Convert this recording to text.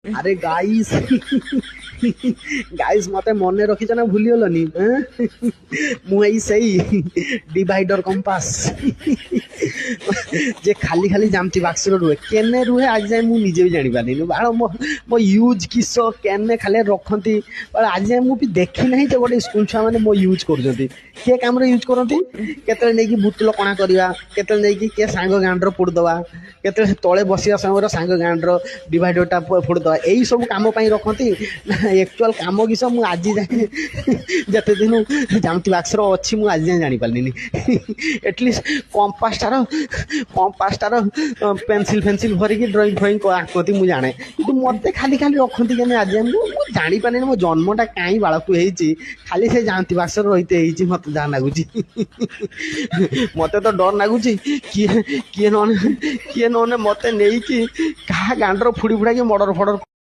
আরে guys guys মতে মনে রখিছ না ভুলিগলনি মু এই সেই ডিভাইডর কম্পাস যে খালি খালি জামতি বাক্সর রুহে কেনে রুহে আজ যাই মু নিজে ବି ଜାଣିପାରିନି ବାଳ ମୋ ୟୁଜ୍ କିସ କେନେ ଖାଲି ରଖନ୍ତି ଆଜି ଯାଏ ମୁଁ ବି ଦେଖି ନାହିଁ ଯେ ଗୋଟେ ସ୍କୁଲ ଛୁଆ ମାନେ ମୋ ୟୁଜ୍ କରୁଛନ୍ତି କିଏ କାମରେ ୟୁଜ୍ କରନ୍ତି କେତେବେଳେ ନେଇକି ବୁତଲ କଣା କରିବା କେତେବେଳେ ନେଇକି କିଏ ସାଙ୍ଗ ଗାଣ୍ଡର ପୋଡ଼ିଦେବା କେତେବେଳେ ତଳେ ବସିବା ସମୟରେ ସାଙ୍ଗ ଗାଣ୍ଡର ଡିଭାଇଡରଟା ପୋଡ଼ିଦେବା ଏଇ ସବୁ କାମ ପାଇଁ ରଖନ୍ତି ନା ଆକ୍ଚୁଆଲ କାମ କିସ ମୁଁ ଆଜି ଯାଏ ଯେତେ ଦିନ ଜାମତି ବାକ୍ସର ଅଛି ମୁଁ ଆଜି ଯାଏ ଜାଣିପାରିଲିନି ଏଟଲିଷ୍ଟ କମ୍ପାସଟାର পেন্সিল ফেন্সিল ভরিকি ড্রইং ফ্রইং আঁকতি ମୁଁ ଜାଣେ କିନ୍ତୁ ମୋତେ ଖାଲି ଖାଲି ରଖନ୍ତି କେମିତି ଆଜି ମୁଁ ଜାଣିପାରିନି ମୋ ଜନ୍ମଟା କାହିଁ ବାଳକୁ ହେଇଛି ଖାଲି ସେ ଜାଣନ୍ତି ବାକ୍ସରେ ରହିତେ ହେଇଛି ମୋତେ ଯାହା ଲାଗୁଛି ମୋତେ ତ ଡର ଲାଗୁଛି କିଏ କିଏ ନହେଲେ ମୋତେ ନେଇକି କାହା ଗାଣ୍ଡର ଫୁଡ଼ି ଫୁଡ଼ାକି ମର୍ଡର ଫର୍ଡର